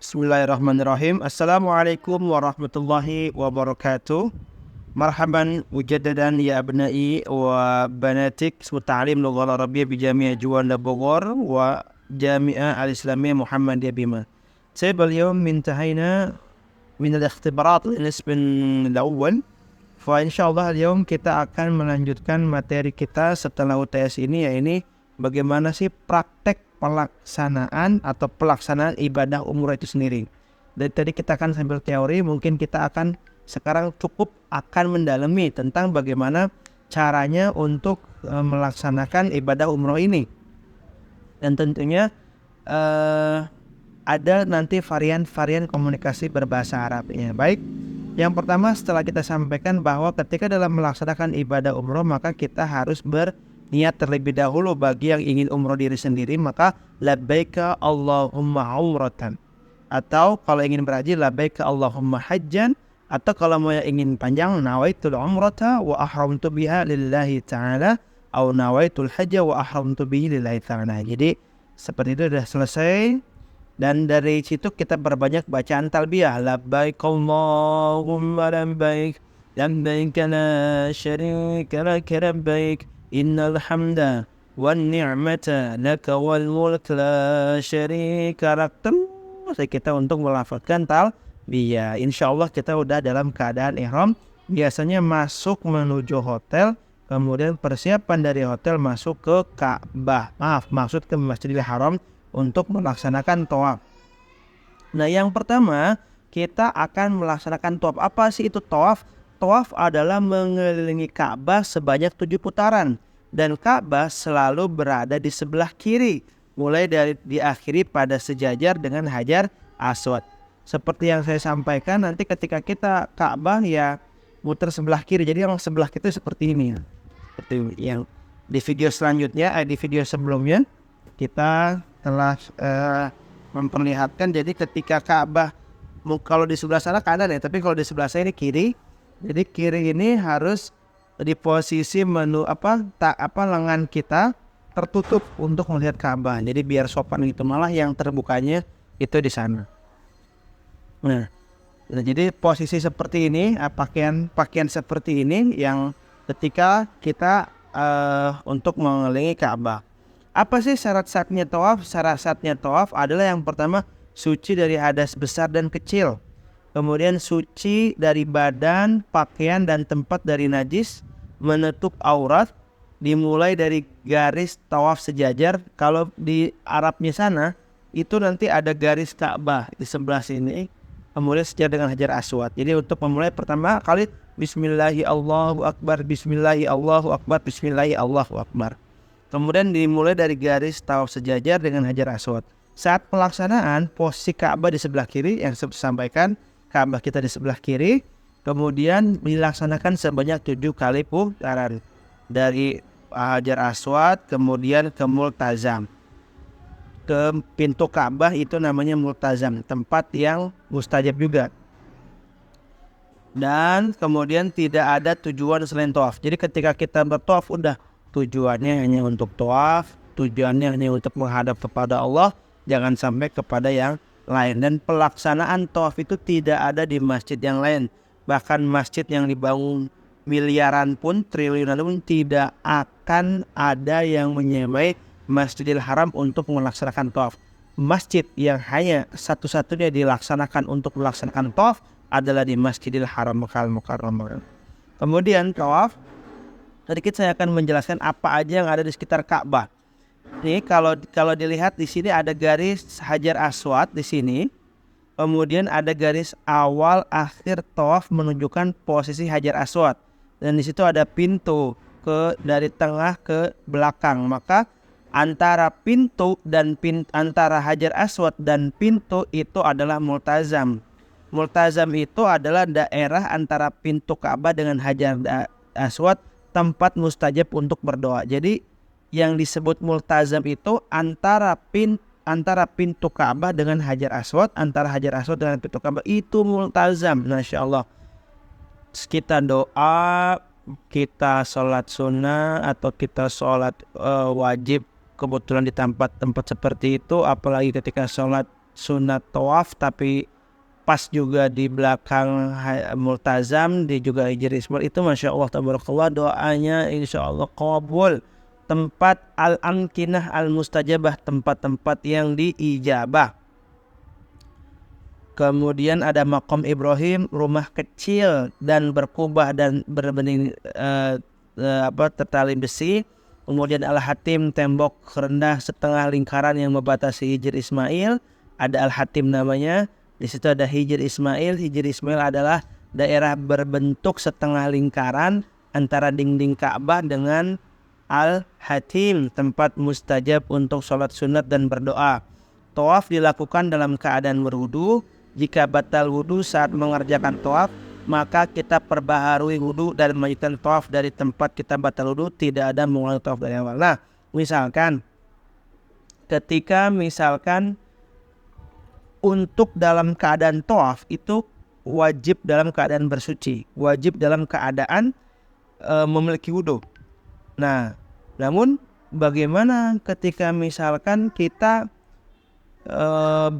Bismillahirrahmanirrahim. Assalamualaikum warahmatullahi wabarakatuh. Marhaban mujaddadan ya abnai wa banatik Ta'lim Lughah Arabiyyah bi Jami'ah Juanda Bogor wa Jami'ah Al-Islamiyah Muhammadiyah Bima. طيب اليوم انتهينا من الاختبارات النصف الأول. فإن شاء الله اليوم kita akan melanjutkan materi kita setelah UTS ini, yaitu bagaimana sih praktek pelaksanaan atau pelaksanaan ibadah umrah itu sendiri. Dari tadi kita akan sambil teori, mungkin kita akan sekarang cukup akan mendalami tentang bagaimana caranya untuk melaksanakan ibadah umrah ini. Dan tentunya ada nanti varian-varian komunikasi berbahasa Arabnya. Baik, yang pertama setelah kita sampaikan bahwa ketika dalam melaksanakan ibadah umrah maka kita harus berniat terlebih dahulu. Bagi yang ingin umrah diri sendiri maka labbaika Allahumma umratan, atau kalau ingin berhaji labbaika Allahumma hajjan, atau kalau mau yang ingin panjang nawaitul umrata wa ahramtu biha lillahi ta'ala, atau nawaitul hajja wa ahramtu bihi lillahi ta'ala. Jadi seperti itu sudah selesai. Dan dari situ kita berbanyak bacaan talbiyah. Labbaik Allahumma labbaik, labbaik la syarika laka labbaik, innal hamda wan ni'mata laka wal mulk la syarika lak. Terus kita untuk melafazkan talbiyah. Insyaallah kita udah dalam keadaan ihram. Biasanya masuk menuju hotel, kemudian persiapan dari hotel masuk ke Ka'bah. Maksud ke Masjidil Haram untuk melaksanakan tawaf. Nah, yang pertama kita akan melaksanakan tawaf. Apa sih itu tawaf? Tawaf adalah mengelilingi Ka'bah sebanyak 7 putaran, dan Ka'bah selalu berada di sebelah kiri, mulai dari diakhiri pada sejajar dengan Hajar Aswad. Seperti yang saya sampaikan, nanti ketika kita Ka'bah ya muter sebelah kiri. Jadi yang sebelah kita seperti ini. Seperti yang di video selanjutnya, di video sebelumnya kita telah memperlihatkan. Jadi ketika Ka'bah, kalau di sebelah sana kanan ya, tapi kalau di sebelah saya ini kiri. Jadi kiri ini harus di posisi lengan kita tertutup untuk melihat Ka'bah. Jadi biar sopan gitu, malah yang terbukanya itu di sana. Nah, jadi posisi seperti ini, pakaian seperti ini yang ketika kita untuk mengelilingi Ka'bah. Apa sih syarat-syaratnya tawaf? Syarat-syaratnya tawaf adalah yang pertama, suci dari hadas besar dan kecil. Kemudian suci dari badan, pakaian dan tempat dari najis, menutup aurat, dimulai dari garis tawaf sejajar. Kalau di Arabnya sana itu nanti ada garis Ka'bah di sebelah sini, kemudian sejajar dengan Hajar Aswad. Jadi untuk memulai pertama kali Bismillahi Allahu Akbar, Bismillahi Allahu Akbar, Bismillahi Allahu Akbar. Kemudian dimulai dari garis tawaf sejajar dengan Hajar Aswad. Saat pelaksanaan, posisi Ka'bah di sebelah kiri, yang saya sampaikan, Ka'bah kita di sebelah kiri. Kemudian dilaksanakan sebanyak 7 kali putaran dari Hajar Aswad, kemudian ke Multazam, ke pintu Ka'bah, itu namanya Multazam, tempat yang mustajab juga. Dan kemudian tidak ada tujuan selain tawaf. Jadi ketika kita bertawaf udah tujuannya hanya untuk tawaf, tujuannya hanya untuk menghadap kepada Allah, jangan sampai kepada yang lain. Dan pelaksanaan tawaf itu tidak ada di masjid yang lain. Bahkan masjid yang dibangun miliaran pun, triliunan pun, tidak akan ada yang menyamai Masjidil Haram untuk melaksanakan tawaf. Masjid yang hanya satu-satunya dilaksanakan untuk melaksanakan tawaf adalah di Masjidil Haram Makkah Al-Mukarramah. Kemudian tawaf, sedikit saya akan menjelaskan apa aja yang ada di sekitar Ka'bah. Ini kalau dilihat di sini ada garis Hajar Aswad di sini. Kemudian ada garis awal akhir tawaf menunjukkan posisi Hajar Aswad. Dan di situ ada pintu dari tengah ke belakang. Maka antara pintu dan antara Hajar Aswad dan pintu itu adalah Multazam. Multazam itu adalah daerah antara pintu Ka'bah dengan Hajar Aswad, tempat mustajab untuk berdoa. Jadi yang disebut multazam itu antara pintu Ka'bah dengan Hajar Aswad, antara Hajar Aswad dengan pintu Ka'bah, itu multazam. Masya Allah. Kita doa, kita sholat sunnah atau kita sholat wajib, kebetulan di tempat seperti itu, apalagi ketika sholat sunat tawaf tapi pas juga di belakang multazam, di juga Hijr Ismail, itu Masya Allah tabarakallah doanya insya Allah qabul. Tempat al-amkinah al-mustajabah, tempat-tempat yang diijabah. Kemudian ada Maqam Ibrahim, rumah kecil dan berkubah dan berbening tertali besi. Kemudian Al-Hatim, tembok rendah setengah lingkaran yang membatasi Hijr Ismail. Ada Al-Hatim namanya. Di situ ada Hijr Ismail. Hijr Ismail adalah daerah berbentuk setengah lingkaran antara dinding Ka'bah dengan Al-Hatim, tempat mustajab untuk sholat sunat dan berdoa. Tawaf dilakukan dalam keadaan berwudu. Jika batal wudu saat mengerjakan tawaf, maka kita perbaharui wudu dan melanjutkan tawaf dari tempat kita batal wudu, tidak ada mengulangi tawaf dari awal. Nah, ketika untuk dalam keadaan tawaf itu wajib dalam keadaan bersuci, wajib dalam keadaan memiliki wudu. Nah, namun bagaimana ketika misalkan kita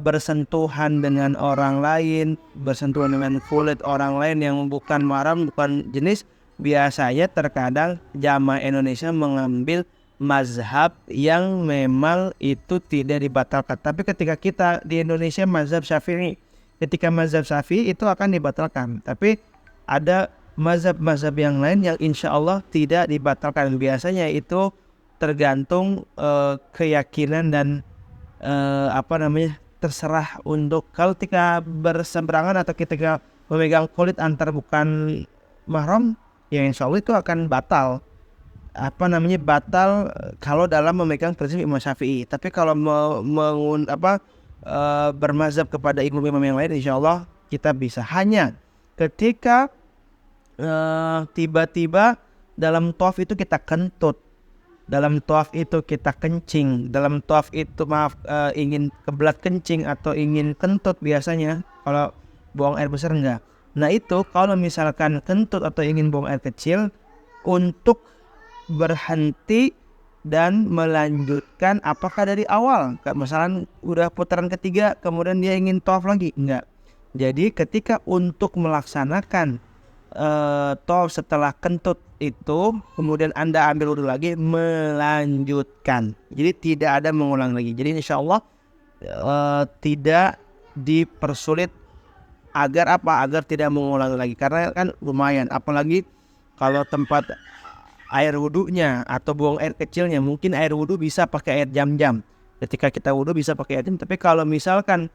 bersentuhan dengan orang lain, bersentuhan dengan kulit orang lain yang bukan mahram, bukan jenis? Biasanya terkadang jamaah Indonesia mengambil mazhab yang memang itu tidak dibatalkan. Tapi ketika kita di Indonesia mazhab Syafi'i, ketika mazhab Syafi'i itu akan dibatalkan. Tapi ada mazhab-mazhab yang lain yang insya Allah tidak dibatalkan. Biasanya itu tergantung keyakinan dan terserah untuk kalau ketika berseberangan atau ketika memegang kulit antar bukan mahram, ya insya Allah itu akan batal. Batal kalau dalam memegang prinsip Imam Syafi'i. Tapi kalau bermazhab kepada imam-imam yang lain, insya Allah kita bisa. Hanya ketika tiba-tiba dalam tawaf itu kita kentut, dalam tawaf itu kita kencing, dalam tawaf itu ingin kebelat kencing atau ingin kentut biasanya, kalau buang air besar enggak. Nah itu kalau misalkan kentut atau ingin buang air kecil, untuk berhenti dan melanjutkan apakah dari awal, misalnya udah putaran ketiga kemudian dia ingin tawaf lagi, enggak. Jadi ketika untuk melaksanakan tawaf setelah kentut itu, kemudian Anda ambil wudu lagi, melanjutkan. Jadi tidak ada mengulang lagi. Jadi insya Allah tidak dipersulit agar tidak mengulang lagi. Karena kan lumayan, apalagi kalau tempat air wudunya atau buang air kecilnya, mungkin air wudu bisa pakai air jam-jam. Ketika kita wudu bisa pakai air jam. Tapi kalau misalkan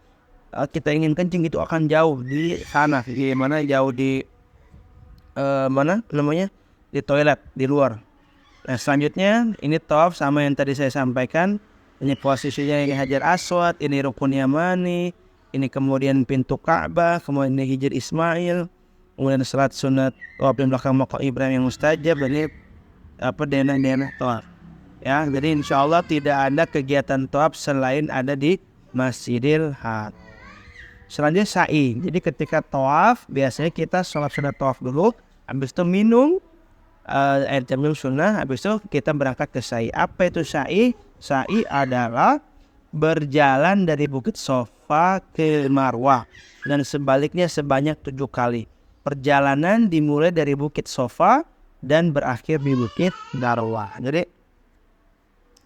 kita ingin kencing, itu akan jauh di sana, di mana jauh di di toilet di luar. Nah selanjutnya ini tawaf sama yang tadi saya sampaikan. Ini posisinya, ini Hajar Aswad, ini Rukun Yamani, ini kemudian pintu Ka'bah, kemudian ini Hijr Ismail, kemudian salat sunat tawaf di belakang Maqam Ibrahim yang mustajab. Ini daerah tawaf. Ya, jadi insya Allah tidak ada kegiatan tawaf selain ada di Masjidil Haram. Selanjutnya sa'i. Jadi ketika tawaf biasanya kita sholat sunat tawaf dulu, habis itu minum air zam-zam sunnah, habis itu kita berangkat ke sa'i. Apa itu sa'i? Sa'i adalah berjalan dari Bukit Sofa ke Marwah dan sebaliknya sebanyak 7 kali. Perjalanan dimulai dari Bukit Sofa dan berakhir di Bukit Marwah. Jadi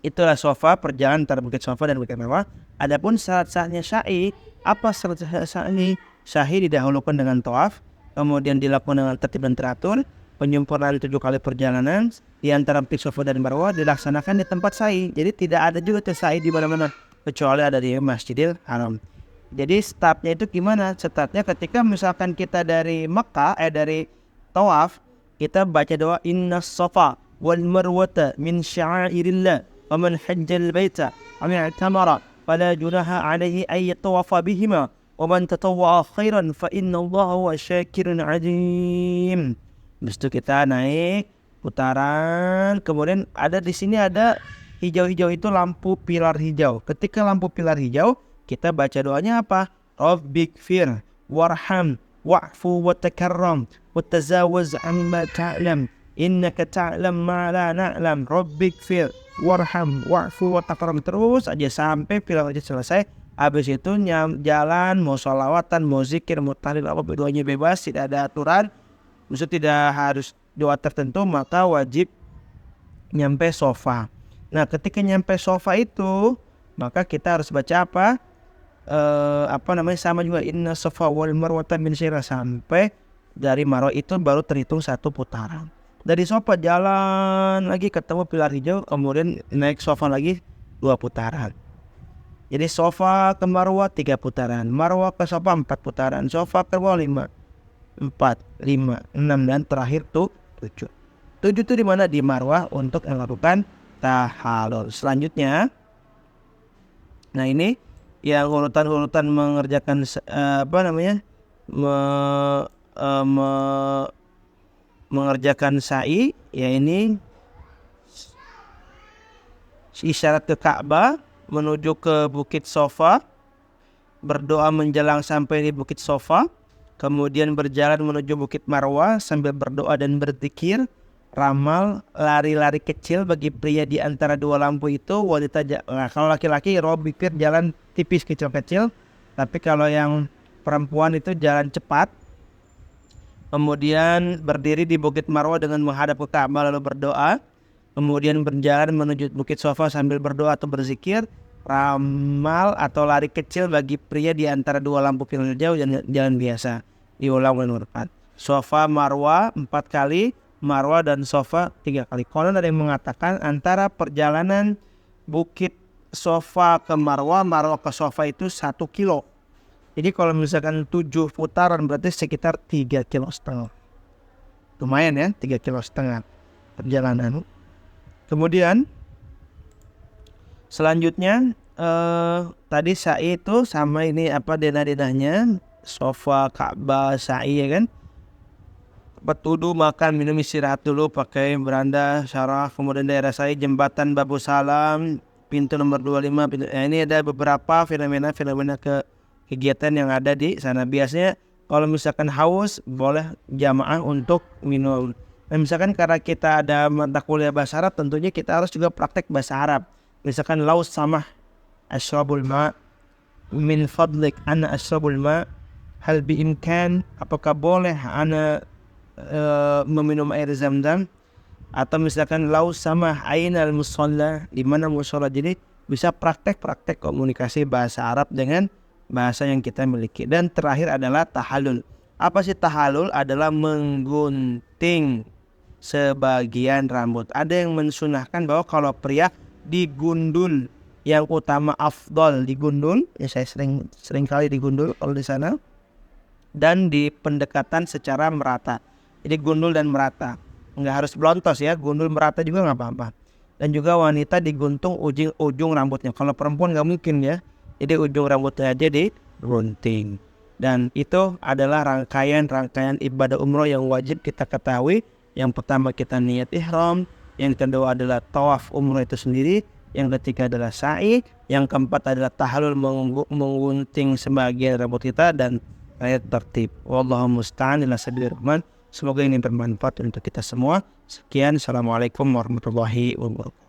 itulah Sofa, perjalanan antara Bukit Sofa dan Bukit Marwah. Adapun syarat-syaratnya sa'i, apa syarat sa'i? Sa'i didahulukan dengan tawaf, kemudian dilakukan dengan tertib dan teratur. Penyempurnaan 7 kali perjalanan di antara Bukit Sofa dan Marwah dilaksanakan di tempat sa'i. Jadi tidak ada juga sa'i di mana-mana kecuali ada di Masjidil Haram. Jadi stepnya itu gimana? Startnya ketika misalkan kita dari Mekah, dari tawaf, kita baca doa inna safa wal marwata min sya'airillah wa man hajjal baita wa man i'tamara fala junaha alaihi ay yatawafa bihima wa man tatawwa'a khairan fa inna allaha huwa syakirun alim. Habis itu kita naik putaran, kemudian ada di sini ada hijau-hijau, itu lampu pilar hijau. Ketika lampu pilar hijau, kita baca doanya apa? Rabbighfir warham wa'fu wa takarram wa tazawaz amma ta'lam innaka ta'lam ma la na'lam. Rabbighfir warham wa'fu wa takarram, terus aja sampai pilar hijau selesai. Habis itu jalan, mau sholawatan, mau zikir, mau tahlil, apa doanya bebas, tidak ada aturan. Maksudnya tidak harus doa tertentu, maka wajib nyampe sofa. Nah, ketika nyampe sofa itu, maka kita harus baca sama juga inna safa wal marwata min syirah, sampai dari marwah itu baru terhitung satu putaran. Dari sofa jalan lagi ketemu pilar hijau, kemudian naik sofa lagi 2 putaran. Jadi sofa ke marwah 3 putaran, marwah ke sofa 4 putaran, sofa ke marwah 4, 5, 6, dan terakhir tuh 7. 7 itu di mana? Di marwah untuk melakukan tahallul. Selanjutnya, nah ini yang urutan-urutan mengerjakan mengerjakan sa'i, ya ini isyarat ke Ka'bah, menuju ke Bukit Sofa, berdoa menjelang sampai di Bukit Sofa, kemudian berjalan menuju Bukit Marwah sambil berdoa dan berzikir, ramal, lari-lari kecil bagi pria di antara 2 lampu itu, wanita kalau laki-laki robipir jalan tipis kecil-kecil, tapi kalau yang perempuan itu jalan cepat. Kemudian berdiri di Bukit Marwah dengan menghadap ke Ka'bah lalu berdoa, kemudian berjalan menuju Bukit Sofa sambil berdoa atau berzikir, ramal atau lari kecil bagi pria di antara 2 lampu pilar jauh dan jalan biasa. Diulang nomor 4. Sofa Marwah 4 kali, Marwah dan Sofa 3 kali. Konon ada yang mengatakan antara perjalanan Bukit Sofa ke Marwah, Marwah ke Sofa itu 1 kilo. Jadi kalau misalkan 7 putaran berarti sekitar 3,5 kilo. Lumayan ya, 3,5 kilo perjalanan. Kemudian selanjutnya tadi sa'i itu sama ini denah-denahnya, sofa, Ka'bah, sa'i ya kan. Bertudu, makan, minum, istirahat dulu, pakai beranda, syarah, kemudian daerah sa'i, jembatan Babu Salam, pintu nomor 25. Ini ada beberapa fenomena kegiatan yang ada di sana. Biasanya kalau misalkan haus boleh jamaah untuk minum. Nah, misalkan karena kita ada mata kuliah bahasa Arab, tentunya kita harus juga praktek bahasa Arab. Misalkan laus samah asyrabul ma, min fadlik ana asyrabul ma, hal biimkan, apakah boleh ana meminum air zam-zam. Atau misalkan laus samah ainal musalla, di mana musalla. Jadi bisa praktek komunikasi bahasa Arab dengan bahasa yang kita miliki. Dan terakhir adalah tahallul. Apa sih tahallul? Adalah menggunting sebagian rambut. Ada yang mensunahkan bahwa kalau pria digundul, yang utama afdol digundul, ya saya sering kali digundul kalau di sana, dan di pendekatan secara merata. Jadi gundul dan merata, nggak harus blontos ya, gundul merata juga nggak apa-apa. Dan juga wanita diguntung ujung rambutnya. Kalau perempuan nggak mungkin ya, jadi ujung rambutnya aja digunting. Dan itu adalah rangkaian ibadah umroh yang wajib kita ketahui. Yang pertama kita niat ihram, yang kedua adalah tawaf umroh itu sendiri, yang ketiga adalah sa'i, yang keempat adalah tahallul, menggunting sebagian rambut kita, dan ayat tertib. Wallahu musta'an ila sabilir rahman. Semoga ini bermanfaat untuk kita semua. Sekian, assalamualaikum warahmatullahi wabarakatuh.